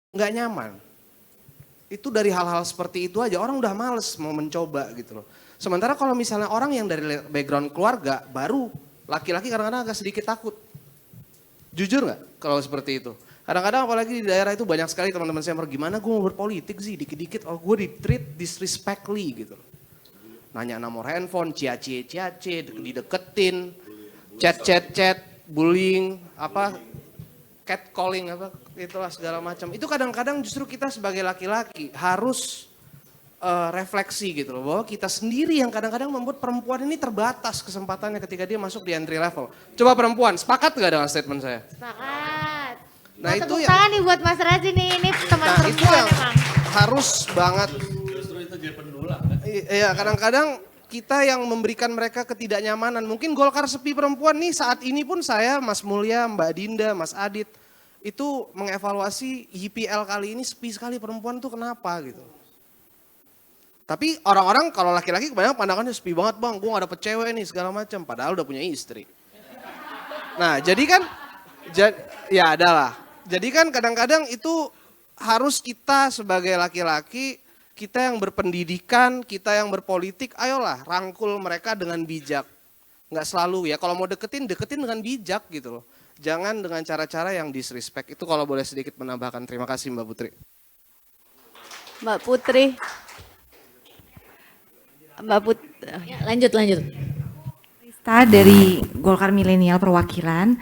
nggak nyaman. Itu dari hal-hal seperti itu aja orang udah males mau mencoba gitu loh. Sementara kalau misalnya orang yang dari background keluarga baru laki-laki kadang-kadang agak sedikit takut. Jujur nggak kalau seperti itu? Kadang-kadang apalagi di daerah itu banyak sekali teman-teman saya gimana gue mau berpolitik sih dikit-dikit oh gue di treat disrespectfully gitu loh. Nanya nomor handphone, ciaci, dideketin, chat, bullying, apa catcalling apa itulah segala macam. Itu kadang-kadang justru kita sebagai laki-laki harus refleksi gitu loh bahwa kita sendiri yang kadang-kadang membuat perempuan ini terbatas kesempatannya ketika dia masuk di entry level. Coba perempuan, sepakat nggak dengan statement saya? Sepakat. Nah Mau itu tepuk ya. tangan nih buat Mas Razi nih, ini teman Nah itu perempuan yang emang. harus banget. Justru itu jadi pendulang. Iya kadang-kadang kita yang memberikan mereka ketidaknyamanan. Mungkin Golkar sepi perempuan nih saat ini pun saya, Mas Mulya, Mbak Dinda, Mas Adit. Itu mengevaluasi YPL kali ini sepi sekali perempuan tuh kenapa gitu. Tapi orang-orang kalau laki-laki kebanyakan pandangannya sepi banget bang, gue gak dapet cewek nih segala macam. Padahal udah punya istri. Nah jadi kan, ya adalah. Jadi kan kadang-kadang itu harus kita sebagai laki-laki, kita yang berpendidikan, kita yang berpolitik, ayolah rangkul mereka dengan bijak. Nggak selalu ya, kalau mau deketin dengan bijak gitu loh. Jangan dengan cara-cara yang disrespect. Itu kalau boleh sedikit menambahkan. Terima kasih Mbak Putri. Mbak Putri. Ya, lanjut. Rista dari Golkar Milenial Perwakilan.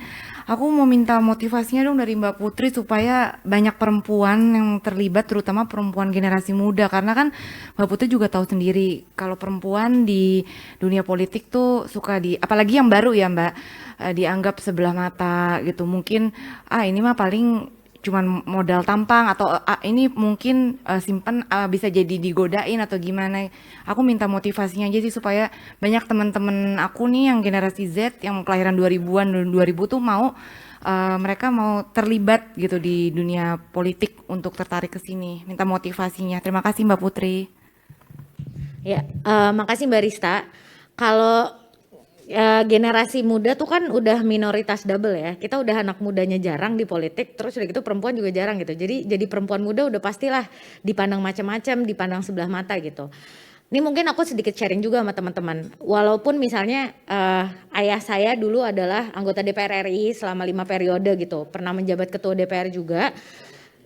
Aku mau minta motivasinya dong dari Mbak Putri supaya banyak perempuan yang terlibat, terutama perempuan generasi muda. Karena kan Mbak Putri juga tahu sendiri kalau perempuan di dunia politik tuh suka apalagi yang baru ya Mbak, dianggap sebelah mata gitu. Mungkin ini mah paling cuman modal tampang atau ini mungkin simpen bisa jadi digodain atau gimana. Aku minta motivasinya aja sih supaya banyak teman-teman aku nih yang generasi Z yang kelahiran 2000-an 2000 tuh mau mereka mau terlibat gitu di dunia politik untuk tertarik ke sini. Minta motivasinya. Terima kasih Mbak Putri. Ya, makasih Mbak Rista. Kalau generasi muda tuh kan udah minoritas double ya. Kita udah anak mudanya jarang di politik, terus udah gitu perempuan juga jarang gitu. Jadi perempuan muda udah pastilah dipandang macam-macam, dipandang sebelah mata gitu. Ini mungkin aku sedikit sharing juga sama teman-teman. Walaupun misalnya ayah saya dulu adalah anggota DPR RI selama 5 periode gitu. Pernah menjabat ketua DPR juga.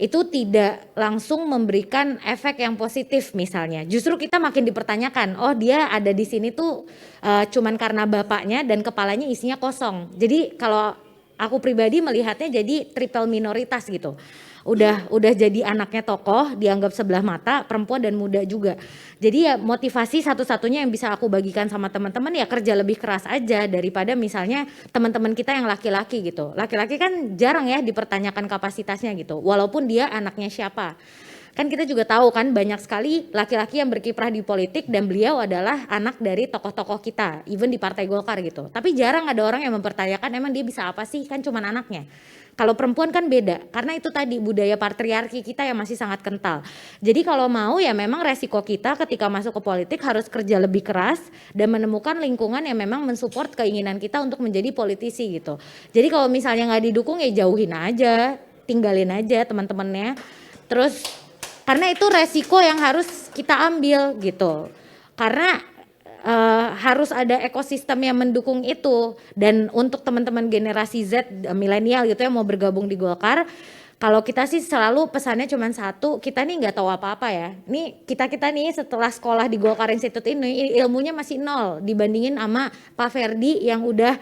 Itu tidak langsung memberikan efek yang positif misalnya. Justru kita makin dipertanyakan, oh dia ada di sini tuh cuman karena bapaknya dan kepalanya isinya kosong. Jadi kalau aku pribadi melihatnya jadi triple minoritas gitu. Udah jadi anaknya tokoh, dianggap sebelah mata, perempuan dan muda juga. Jadi ya motivasi satu-satunya yang bisa aku bagikan sama teman-teman ya kerja lebih keras aja daripada misalnya teman-teman kita yang laki-laki gitu. Laki-laki kan jarang ya dipertanyakan kapasitasnya gitu, walaupun dia anaknya siapa. Kan kita juga tahu kan banyak sekali laki-laki yang berkiprah di politik dan beliau adalah anak dari tokoh-tokoh kita, even di Partai Golkar gitu. Tapi jarang ada orang yang mempertanyakan emang dia bisa apa sih, kan cuman anaknya. Kalau perempuan kan beda, karena itu tadi budaya patriarki kita yang masih sangat kental. Jadi kalau mau ya memang resiko kita ketika masuk ke politik harus kerja lebih keras dan menemukan lingkungan yang memang mensupport keinginan kita untuk menjadi politisi gitu. Jadi kalau misalnya nggak didukung ya jauhin aja, tinggalin aja teman-temannya. Terus karena itu resiko yang harus kita ambil gitu. Karena harus ada ekosistem yang mendukung itu. Dan untuk teman-teman generasi Z milenial gitu yang mau bergabung di Golkar, kalau kita sih selalu pesannya cuma satu, kita nih nggak tahu apa-apa ya. Nih kita nih setelah sekolah di Golkar Institute ini ilmunya masih nol dibandingin sama Pak Ferdi yang udah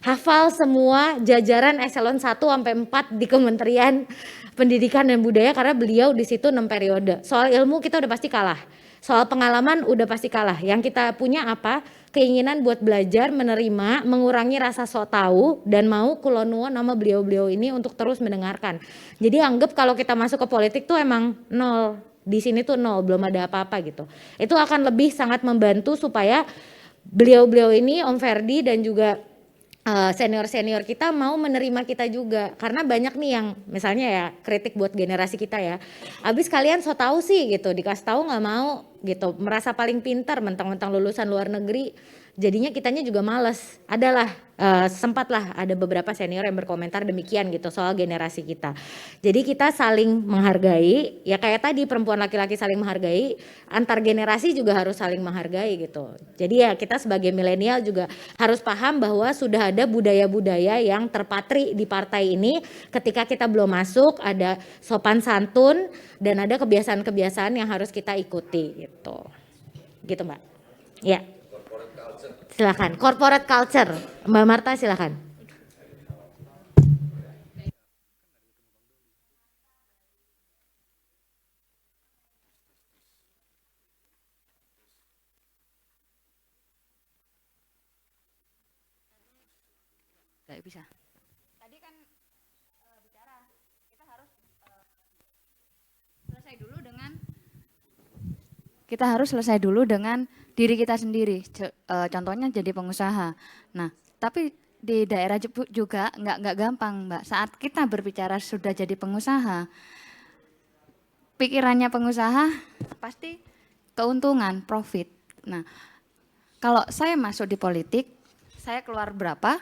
hafal semua jajaran eselon 1 sampai 4 di Kementerian Pendidikan dan Budaya karena beliau di situ 6 periode. Soal ilmu kita udah pasti kalah. Soal pengalaman udah pasti kalah. Yang kita punya apa? Keinginan buat belajar, menerima, mengurangi rasa sok tahu dan mau kulonuo nama beliau-beliau ini untuk terus mendengarkan. Jadi anggap kalau kita masuk ke politik tuh emang nol. Di sini tuh nol, belum ada apa-apa gitu. Itu akan lebih sangat membantu supaya beliau-beliau ini Om Ferdi dan juga senior-senior kita mau menerima kita juga karena banyak nih yang misalnya ya kritik buat generasi kita ya abis kalian so tahu sih gitu dikasih tahu nggak mau gitu merasa paling pintar mentang-mentang lulusan luar negeri Jadinya kitanya juga males. Adalah sempatlah ada beberapa senior yang berkomentar demikian gitu soal generasi kita. Jadi kita saling menghargai, ya kayak tadi perempuan laki-laki saling menghargai, antar generasi juga harus saling menghargai gitu. Jadi ya kita sebagai milenial juga harus paham bahwa sudah ada budaya-budaya yang terpatri di partai ini. Ketika kita belum masuk, ada sopan santun dan ada kebiasaan-kebiasaan yang harus kita ikuti gitu. Gitu Mbak. Ya. Silakan. Corporate culture. Mbak Marta silakan. Nggak bisa. Tadi kan bicara kita harus selesai dulu dengan diri kita sendiri. Contohnya jadi pengusaha. Nah, tapi di daerah juga nggak gampang, Mbak. Saat kita berbicara sudah jadi pengusaha, pikirannya pengusaha pasti keuntungan, profit. Nah, kalau saya masuk di politik, saya keluar berapa,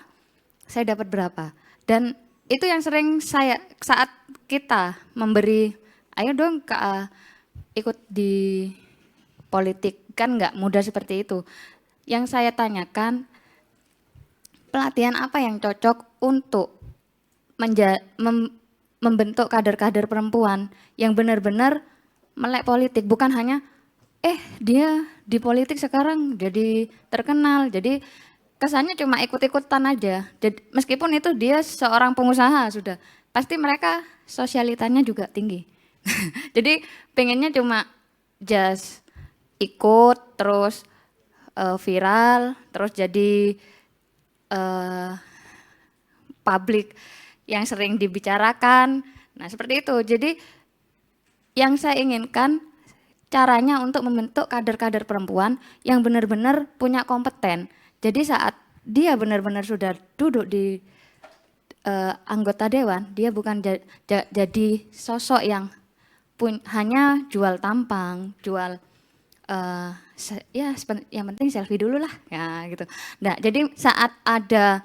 saya dapat berapa. Dan itu yang sering saat kita memberi, ayo dong ikut di politik, kan nggak mudah seperti itu. Yang saya tanyakan, pelatihan apa yang cocok untuk membentuk kader-kader perempuan yang benar-benar melek politik, bukan hanya dia di politik sekarang jadi terkenal, jadi kesannya cuma ikut-ikutan aja. Jadi, meskipun itu dia seorang pengusaha sudah, pasti mereka sosialitanya juga tinggi. Jadi pengennya cuma just ikut terus viral, terus jadi publik yang sering dibicarakan. Nah, seperti itu. Jadi yang saya inginkan caranya untuk membentuk kader-kader perempuan yang benar-benar punya kompeten. Jadi saat dia benar-benar sudah duduk di anggota dewan, dia bukan jadi sosok yang hanya jual tampang, jual yang penting selfie dulu lah, ya gitu. Nah, jadi saat ada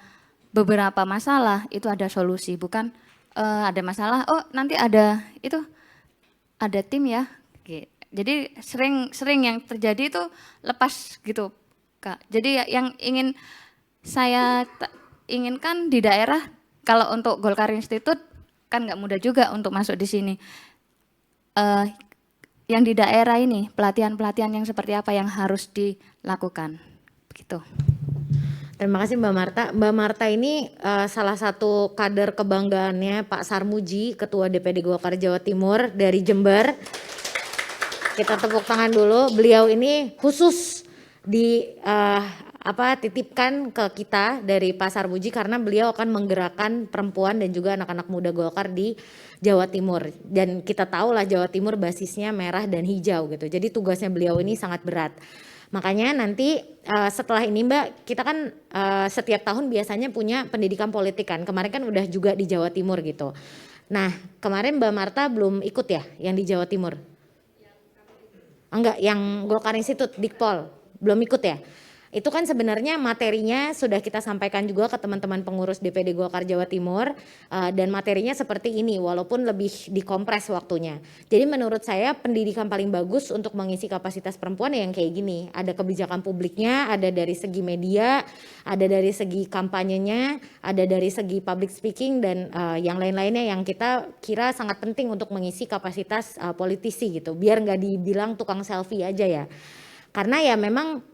beberapa masalah itu ada solusi, bukan ada masalah, oh nanti ada tim ya. Jadi sering yang terjadi itu lepas gitu, Kak. Jadi yang ingin saya inginkan di daerah, kalau untuk Golkar Institute kan nggak mudah juga untuk masuk di sini. Yang di daerah ini pelatihan-pelatihan yang seperti apa yang harus dilakukan, begitu. Terima kasih Mbak Marta. Mbak Marta ini salah satu kader kebanggaannya Pak Sarmuji, Ketua DPD Golkar Jawa Timur dari Jember. Kita tepuk tangan dulu. Beliau ini khusus titipkan ke kita dari Pak Sarmuji karena beliau akan menggerakkan perempuan dan juga anak-anak muda Golkar di Jawa Timur. Dan kita tahu lah Jawa Timur basisnya merah dan hijau gitu. Jadi tugasnya beliau ini sangat berat. Makanya nanti setelah ini Mbak, kita kan setiap tahun biasanya punya pendidikan politik kan. Kemarin kan udah juga di Jawa Timur gitu. Nah, kemarin Mbak Marta belum ikut ya yang di Jawa Timur? Enggak, yang Golkar Institute, Dikpol, belum ikut ya? Itu kan sebenarnya materinya sudah kita sampaikan juga ke teman-teman pengurus DPD Golkar Jawa Timur dan materinya seperti ini walaupun lebih dikompres waktunya. Jadi menurut saya pendidikan paling bagus untuk mengisi kapasitas perempuan yang kayak gini. Ada kebijakan publiknya, ada dari segi media, ada dari segi kampanyenya, ada dari segi public speaking dan yang lain-lainnya yang kita kira sangat penting untuk mengisi kapasitas politisi gitu. Biar nggak dibilang tukang selfie aja ya. Karena ya memang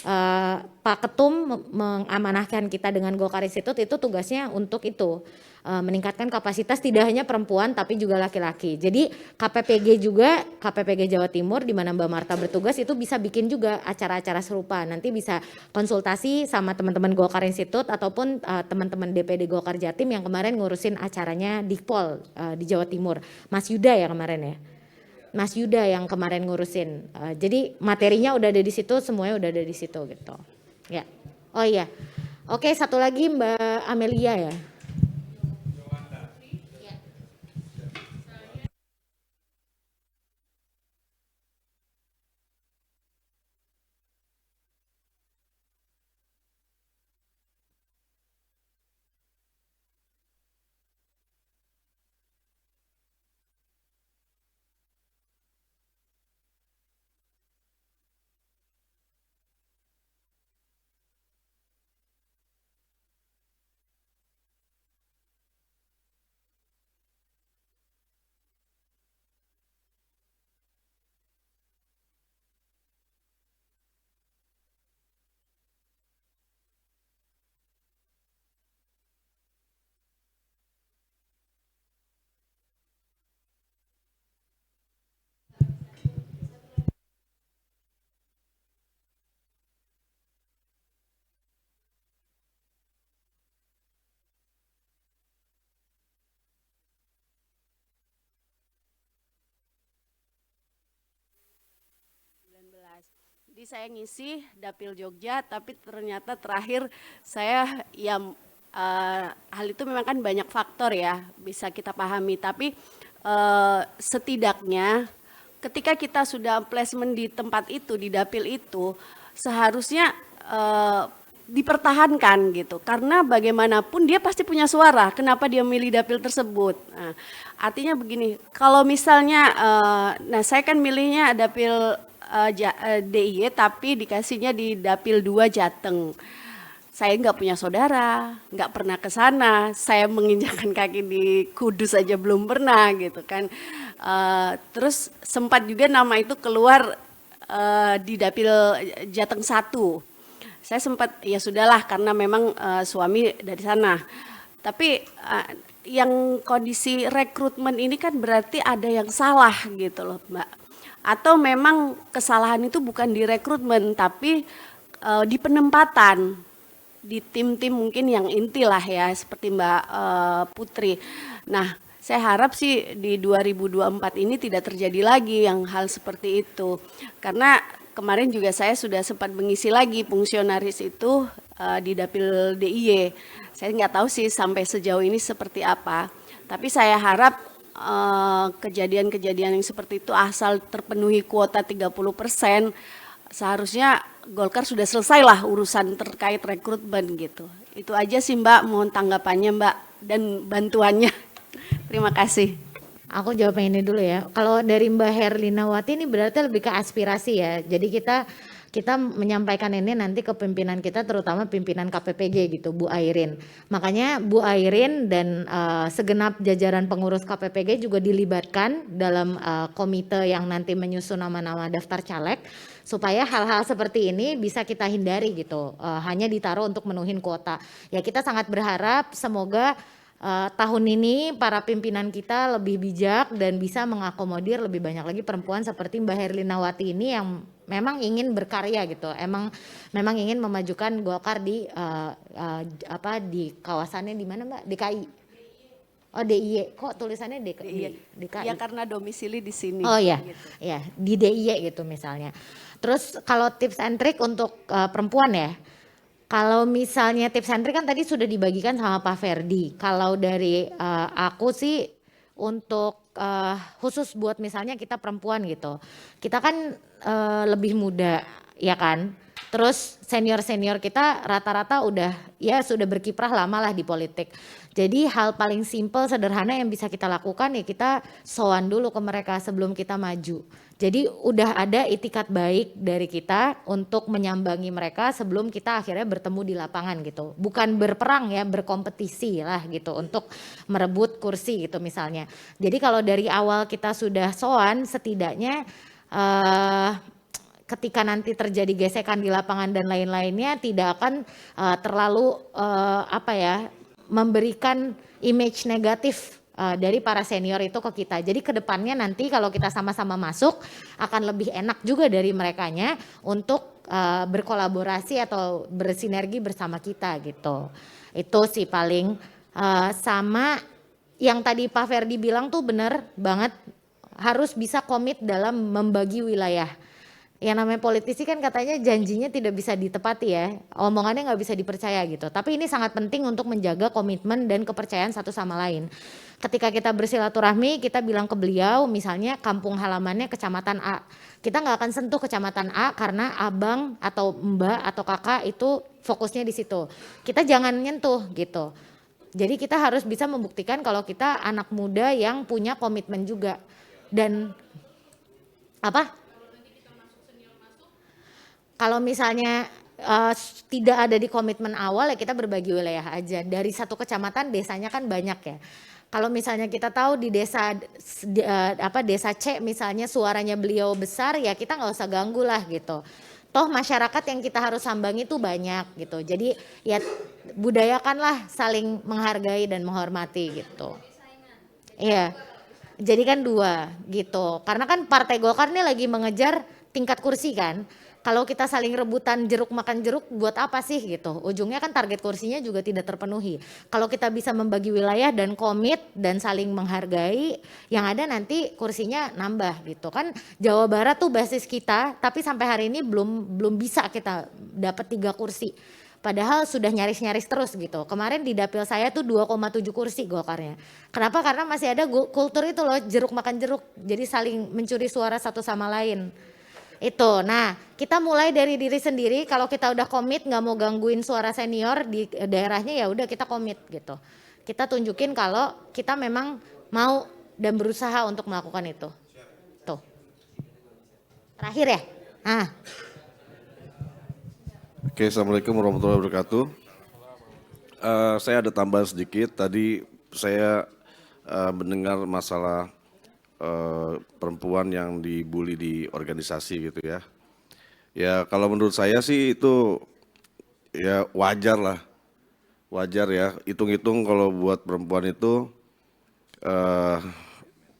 Pak Ketum mengamanahkan kita dengan Golkar Institute itu tugasnya untuk itu meningkatkan kapasitas tidak hanya perempuan tapi juga laki-laki. Jadi KPPG Jawa Timur di mana Mbak Marta bertugas itu bisa bikin juga acara-acara serupa. Nanti bisa konsultasi sama teman-teman Golkar Institute ataupun teman-teman DPD Golkar Jatim yang kemarin ngurusin acaranya Dikpol di Jawa Timur. Mas Yuda ya kemarin ya. Mas Yuda yang kemarin ngurusin. Jadi materinya udah ada di situ, semuanya udah ada di situ gitu. Ya. Oh iya. Oke, satu lagi Mbak Amelia ya. Jadi saya ngisi Dapil Jogja, tapi ternyata terakhir saya hal itu memang kan banyak faktor ya bisa kita pahami. Tapi setidaknya ketika kita sudah placement di tempat itu, di dapil itu, seharusnya dipertahankan gitu. Karena bagaimanapun dia pasti punya suara. Kenapa dia milih dapil tersebut? Nah, artinya begini, kalau misalnya, nah saya kan milihnya dapil DIY tapi dikasihnya di dapil 2 Jateng. Saya nggak punya saudara, nggak pernah ke sana. Saya menginjakkan kaki di Kudus aja belum pernah gitu kan. Terus sempat juga nama itu keluar di dapil Jateng 1. Saya sempat ya sudahlah karena memang suami dari sana. Tapi yang kondisi rekrutmen ini kan berarti ada yang salah gitu loh Mbak. Atau memang kesalahan itu bukan di rekrutmen tapi di penempatan. Di tim-tim mungkin yang inti lah ya seperti Mbak Putri. Nah saya harap sih di 2024 ini tidak terjadi lagi yang hal seperti itu. Karena kemarin juga saya sudah sempat mengisi lagi fungsionaris itu di dapil DIY. Saya nggak tahu sih sampai sejauh ini seperti apa. Tapi saya harap kejadian-kejadian yang seperti itu asal terpenuhi kuota 30%, seharusnya Golkar sudah selesai lah urusan terkait rekrutmen gitu. Itu aja sih Mbak, mohon tanggapannya Mbak dan bantuannya. Terima kasih. Aku jawab yang ini dulu ya. Kalau dari Mbak Herlinawati ini berarti lebih ke aspirasi ya. Jadi kita menyampaikan ini nanti ke pimpinan kita, terutama pimpinan KPPG gitu, Bu Airin. Makanya Bu Airin dan segenap jajaran pengurus KPPG juga dilibatkan dalam komite yang nanti menyusun nama-nama daftar caleg, supaya hal-hal seperti ini bisa kita hindari gitu. Hanya ditaruh untuk menuhin kuota. Ya kita sangat berharap semoga tahun ini para pimpinan kita lebih bijak dan bisa mengakomodir lebih banyak lagi perempuan seperti Mbak Herlinawati ini yang memang ingin berkarya gitu. Memang ingin memajukan Golkar di di kawasannya di mana Mbak? DKI. Oh DIY. Kok tulisannya DKI? Ya karena domisili di sini. Oh iya. Gitu. Ya, di DIY gitu misalnya. Terus kalau tips and trick untuk perempuan ya. Kalau misalnya tips and trick kan tadi sudah dibagikan sama Pak Ferdi. Kalau dari aku sih untuk khusus buat misalnya kita perempuan gitu. Kita kan lebih muda ya kan. Terus senior-senior kita rata-rata sudah berkiprah lama lah di politik. Jadi hal paling simpel sederhana yang bisa kita lakukan ya kita sowan dulu ke mereka sebelum kita maju. Jadi udah ada itikat baik dari kita untuk menyambangi mereka sebelum kita akhirnya bertemu di lapangan gitu. Bukan berperang ya, berkompetisi lah gitu untuk merebut kursi gitu misalnya. Jadi kalau dari awal kita sudah sowan, setidaknya ketika nanti terjadi gesekan di lapangan dan lain-lainnya tidak akan terlalu memberikan image negatif dari para senior itu ke kita. Jadi kedepannya nanti kalau kita sama-sama masuk akan lebih enak juga dari merekanya untuk berkolaborasi atau bersinergi bersama kita gitu. Itu sih paling sama yang tadi Pak Ferdi bilang tuh benar banget, harus bisa komit dalam membagi wilayah. Yang namanya politisi kan katanya janjinya tidak bisa ditepati ya, omongannya nggak bisa dipercaya gitu. Tapi ini sangat penting untuk menjaga komitmen dan kepercayaan satu sama lain. Ketika kita bersilaturahmi, kita bilang ke beliau misalnya kampung halamannya kecamatan A. Kita nggak akan sentuh kecamatan A karena abang atau mbak atau kakak itu fokusnya di situ. Kita jangan nyentuh gitu. Jadi kita harus bisa membuktikan kalau kita anak muda yang punya komitmen juga. Dan kalau misalnya tidak ada di komitmen awal ya kita berbagi wilayah aja. Dari satu kecamatan desanya kan banyak ya. Kalau misalnya kita tahu di desa C misalnya suaranya beliau besar ya kita nggak usah ganggu lah gitu. Toh masyarakat yang kita harus sambangi itu banyak gitu. Jadi ya budayakanlah saling menghargai dan menghormati gitu. Iya. Jadi kan 2 gitu. Karena kan Partai Golkar ini lagi mengejar tingkat kursi kan. Kalau kita saling rebutan jeruk makan jeruk, buat apa sih gitu? Ujungnya kan target kursinya juga tidak terpenuhi. Kalau kita bisa membagi wilayah dan komit dan saling menghargai, yang ada nanti kursinya nambah gitu kan. Jawa Barat tuh basis kita, tapi sampai hari ini belum bisa kita dapat 3 kursi. Padahal sudah nyaris-nyaris terus gitu. Kemarin di dapil saya tuh 2,7 kursi Golkarnya. Kenapa? Karena masih ada kultur itu loh, jeruk makan jeruk. Jadi saling mencuri suara satu sama lain. Itu. Nah, kita mulai dari diri sendiri. Kalau kita udah komit nggak mau gangguin suara senior di daerahnya, ya udah kita komit gitu. Kita tunjukin kalau kita memang mau dan berusaha untuk melakukan itu. Tuh. Terakhir ya. Ah. Oke, Assalamualaikum warahmatullahi wabarakatuh. Saya ada tambahan sedikit. Tadi saya mendengar masalah perempuan yang dibully di organisasi gitu ya. Ya kalau menurut saya sih itu ya wajar lah. Wajar ya, hitung-hitung kalau buat perempuan itu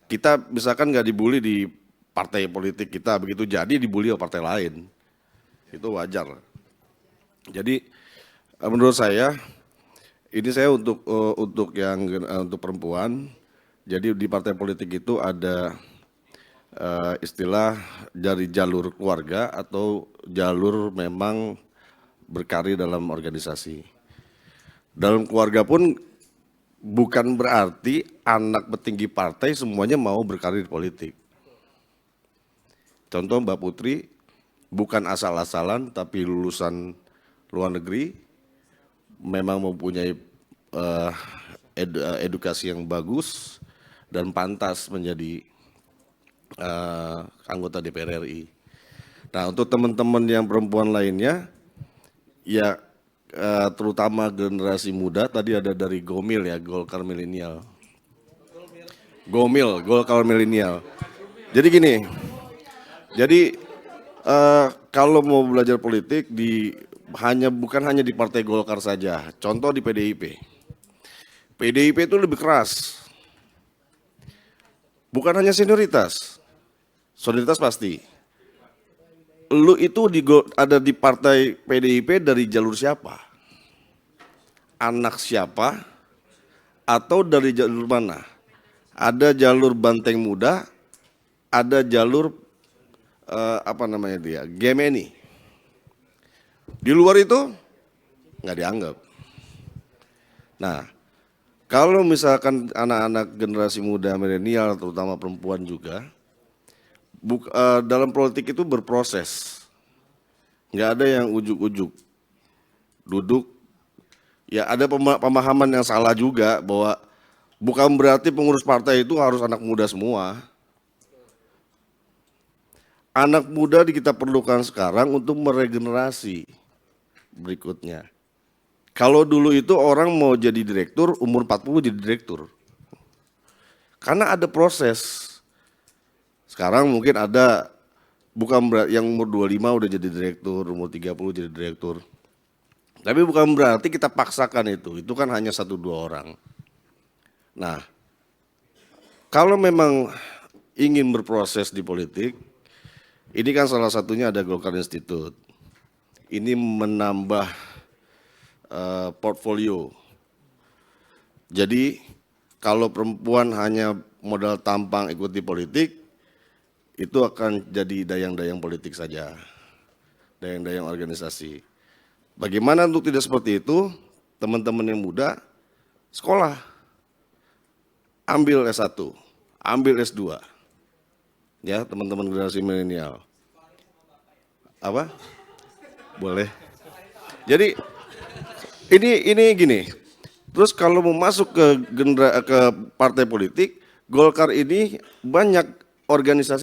kita misalkan nggak dibully di partai politik kita, begitu jadi dibully oleh partai lain. Itu wajar. Jadi menurut saya ini saya untuk perempuan. Jadi di partai politik itu ada istilah dari jalur keluarga atau jalur memang berkarir dalam organisasi. Dalam keluarga pun bukan berarti anak petinggi partai semuanya mau berkarir politik. Contoh Mbak Putri bukan asal-asalan tapi lulusan luar negeri, memang mempunyai edukasi yang bagus dan pantas menjadi anggota DPR RI. Nah untuk teman-teman yang perempuan lainnya, ya terutama generasi muda, tadi ada dari Gomil ya, Golkar Milenial. Golkar Milenial. Jadi gini, kalau mau belajar politik bukan hanya di Partai Golkar saja. Contoh di PDIP. PDIP itu lebih keras. Bukan hanya senioritas. Senioritas pasti. Lu itu ada di partai PDIP dari jalur siapa? Anak siapa? Atau dari jalur mana? Ada jalur banteng muda, ada jalur Gemini. Di luar itu nggak dianggap. Nah, kalau misalkan anak-anak generasi muda milenial, terutama perempuan juga, dalam politik itu berproses. Nggak ada yang ujuk-ujuk. Duduk, ya ada pemahaman yang salah juga bahwa bukan berarti pengurus partai itu harus anak muda semua. Anak muda kita perlukan sekarang untuk meregenerasi berikutnya. Kalau dulu itu orang mau jadi direktur, umur 40 jadi direktur. Karena ada proses. Sekarang mungkin ada, bukan berarti yang umur 25 udah jadi direktur, umur 30 jadi direktur. Tapi bukan berarti kita paksakan itu kan hanya 1-2 orang. Nah, kalau memang ingin berproses di politik, ini kan salah satunya ada Golkar Institute. Ini menambah portfolio. Jadi kalau perempuan hanya modal tampang ikut di politik, itu akan jadi dayang-dayang politik saja. Dayang-dayang organisasi. Bagaimana untuk tidak seperti itu? Teman-teman yang muda, sekolah. Ambil S1, ambil S2. Ya, teman-teman generasi milenial. Apa? Boleh. Jadi ini gini. Terus kalau mau masuk ke partai politik, Golkar ini banyak organisasi